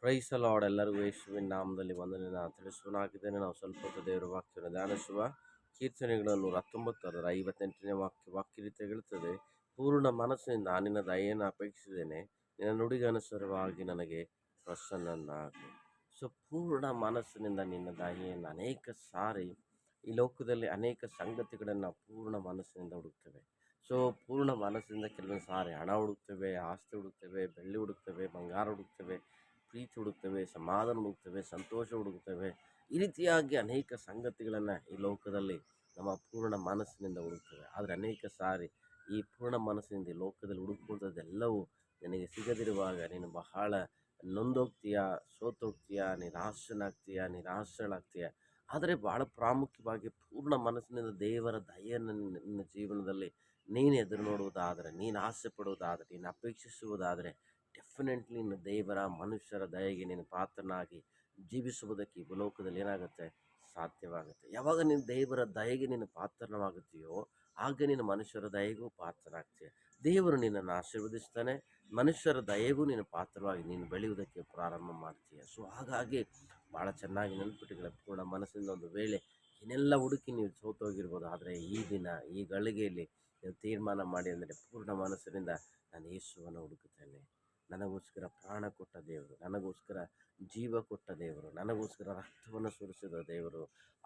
Price lord. ಎಲ್ಲರಿಗೂ ಯೇಸುವಿನ ನಾಮದಲ್ಲಿ ವಂದನೆಯನ್ನು ತಿಳಿಸುವನಾಗಿದ್ದೇನೆ. ನಾವು ಸ್ವಲ್ಪ ಹೊತ್ತು ದೇವರ ವಾಕ್ಯವನ್ನು ಧ್ಯಾನಿಸುವ. ಕೀರ್ತನೆಗಳು 119:58 ವಾಕ್ಯ ರೀತಿಯಾಗಿ ಹೇಳುತ್ತದೆ, ಪೂರ್ಣ ಮನಸ್ಸಿನಿಂದ ನಿನ್ನ ದಯೆಯನ್ನು ಅಪೇಕ್ಷಿಸಿದ್ದೇನೆ, ನಿನ್ನ ನುಡಿಗೆ ಅನುಸಾರವಾಗಿ ನನಗೆ ಪ್ರಸನ್ನನಾಗು. ಸೊ ಪೂರ್ಣ ಮನಸ್ಸಿನಿಂದ ನಿನ್ನ ದಯೆಯನ್ನು ಅನೇಕ ಸಾರಿ ಈ ಲೋಕದಲ್ಲಿ ಅನೇಕ ಸಂಗತಿಗಳನ್ನು ಪೂರ್ಣ ಮನಸ್ಸಿನಿಂದ ಹುಡುಕ್ತೇವೆ. ಸೊ ಪೂರ್ಣ ಮನಸ್ಸಿನಿಂದ ಕೆಲವೊಂದು ಸಾರಿ ಹಣ ಹುಡುಕ್ತೇವೆ, ಆಸ್ತಿ ಹುಡುಕ್ತೇವೆ, ಬೆಳ್ಳಿ ಹುಡುಕ್ತೇವೆ, ಬಂಗಾರ ಹುಡುಕ್ತೇವೆ, ಪ್ರೀತಿ ಹುಡುಕ್ತೇವೆ, ಸಮಾಧಾನ ಹುಡುಕ್ತೇವೆ, ಸಂತೋಷ ಹುಡುಕ್ತೇವೆ. ಈ ರೀತಿಯಾಗಿ ಅನೇಕ ಸಂಗತಿಗಳನ್ನು ಈ ಲೋಕದಲ್ಲಿ ನಮ್ಮ ಪೂರ್ಣ ಮನಸ್ಸಿನಿಂದ ಹುಡುಕ್ತೇವೆ. ಆದರೆ ಅನೇಕ ಸಾರಿ ಈ ಪೂರ್ಣ ಮನಸ್ಸಿನಿಂದ ಈ ಲೋಕದಲ್ಲಿ ಹುಡುಕುವಂಥದ್ದೆಲ್ಲವೂ ನಿನಗೆ ಸಿಗದಿರುವಾಗ ನೀನು ಬಹಳ ನೊಂದೋಗ್ತೀಯ, ಸೋತೋಗ್ತೀಯ, ನಿರಾಶನಾಗ್ತೀಯ. ಆದರೆ ಭಾಳ ಪ್ರಾಮುಖ್ಯವಾಗಿ ಪೂರ್ಣ ಮನಸ್ಸಿನಿಂದ ದೇವರ ದಯೆಯನ್ನು ನಿನ್ನ ಜೀವನದಲ್ಲಿ ನೀನು ಎದುರು ನೋಡುವುದಾದರೆ, ನೀನು ಆಸೆ ಪಡುವುದಾದರೆ, ನೀನು ಅಪೇಕ್ಷಿಸುವುದಾದರೆ, ಡೆಫಿನೆಟ್ಲಿ ನೀನು ದೇವರ ಮನುಷ್ಯರ ದಯೆಗೆ ನೀನು ಪಾತ್ರನಾಗಿ ಜೀವಿಸುವುದಕ್ಕೆ ಈ ಲೋಕದಲ್ಲಿ ಏನಾಗುತ್ತೆ, ಸಾಧ್ಯವಾಗುತ್ತೆ. ಯಾವಾಗ ನೀನು ದೇವರ ದಯೆಗೆ ನೀನು ಪಾತ್ರವಾಗುತ್ತೀಯೋ ಆಗ ನೀನು ಮನುಷ್ಯರ ದಯೆಗೂ ಪಾತ್ರನಾಗ್ತೀಯ. ದೇವರು ನಿನ್ನನ್ನು ಆಶೀರ್ವದಿಸ್ತಾನೆ, ಮನುಷ್ಯರ ದಯೆಗೂ ನೀನು ಪಾತ್ರವಾಗಿ ನೀನು ಬೆಳೆಯುವುದಕ್ಕೆ ಪ್ರಾರಂಭ ಮಾಡ್ತೀಯ. ಸೊ ಹಾಗಾಗಿ ಭಾಳ ಚೆನ್ನಾಗಿ ನೆನಪಿಟ್ಟುಕೊಳ್ಳಿ, ಪೂರ್ಣ ಮನಸ್ಸಿಂದ ಒಂದು ವೇಳೆ ಏನೆಲ್ಲ ಹುಡುಕಿ ನೀವು ಸೋತೋಗಿರ್ಬೋದು, ಆದರೆ ಈ ದಿನ ಈ ಗಳಿಗೆಯಲ್ಲಿ ನೀವು ತೀರ್ಮಾನ ಮಾಡಿ ಅಂದರೆ ಪೂರ್ಣ ಮನಸ್ಸಿನಿಂದ ನಾನು ಯೇಸುವನ್ನು ಹುಡುಕುತ್ತೇನೆ. ನನಗೋಸ್ಕರ ಪ್ರಾಣ ಕೊಟ್ಟ ದೇವರು, ನನಗೋಸ್ಕರ ಜೀವ ಕೊಟ್ಟ ದೇವರು, ನನಗೋಸ್ಕರ ರಕ್ತವನ್ನು ಸುರಿಸಿದ ದೇವರು,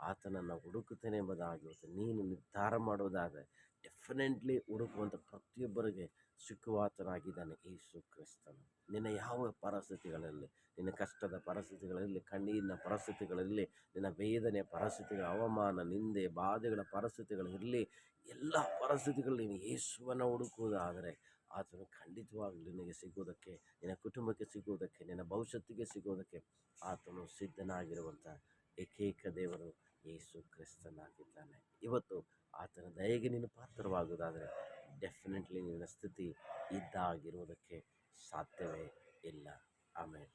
ಆತನನ್ನು ಹುಡುಕುತ್ತೇನೆ ಎಂಬುದಾಗಿ ನೀನು ನಿರ್ಧಾರ ಮಾಡುವುದಾದರೆ ಡೆಫಿನೆಟ್ಲಿ ಹುಡುಕುವಂಥ ಪ್ರತಿಯೊಬ್ಬರಿಗೆ ಸಿಕ್ಕುವಾತನಾಗಿದ್ದಾನೆ ಯೇಸು ಕ್ರಿಸ್ತನು. ನಿನ್ನ ಯಾವ ಪರಿಸ್ಥಿತಿಗಳಲ್ಲಿ, ನಿನ್ನ ಕಷ್ಟದ ಪರಿಸ್ಥಿತಿಗಳಲ್ಲಿ, ಕಣ್ಣೀರಿನ ಪರಿಸ್ಥಿತಿಗಳಲ್ಲಿ, ನಿನ್ನ ವೇದನೆಯ ಪರಿಸ್ಥಿತಿಗಳ, ಅವಮಾನ, ನಿಂದೆ, ಬಾಧೆಗಳ ಪರಿಸ್ಥಿತಿಗಳಿರಲಿ, ಎಲ್ಲ ಪರಿಸ್ಥಿತಿಗಳಲ್ಲಿ ನೀನು ಯೇಸುವನ್ನು ಹುಡುಕುವುದಾದರೆ ಆತನು ಖಂಡಿತವಾಗಲೂ ನಿನಗೆ ಸಿಗುವುದಕ್ಕೆ, ನಿನ್ನ ಕುಟುಂಬಕ್ಕೆ ಸಿಗುವುದಕ್ಕೆ, ನಿನ್ನ ಭವಿಷ್ಯತ್ತಿಗೆ ಸಿಗುವುದಕ್ಕೆ ಆತನು ಸಿದ್ಧನಾಗಿರುವಂಥ ಏಕೈಕ ದೇವರು ಯೇಸು ಕ್ರಿಸ್ತನಾಗಿದ್ದಾನೆ. ಇವತ್ತು ಆತನ ದಯೆಗೆ ನೀನು ಪಾತ್ರವಾಗುವುದಾದರೆ ಡೆಫಿನೆಟ್ಲಿ ನಿನ್ನ ಸ್ಥಿತಿ ಇದ್ದಾಗಿರುವುದಕ್ಕೆ ಸಾಧ್ಯವೇ ಇಲ್ಲ. ಆಮೇಲೆ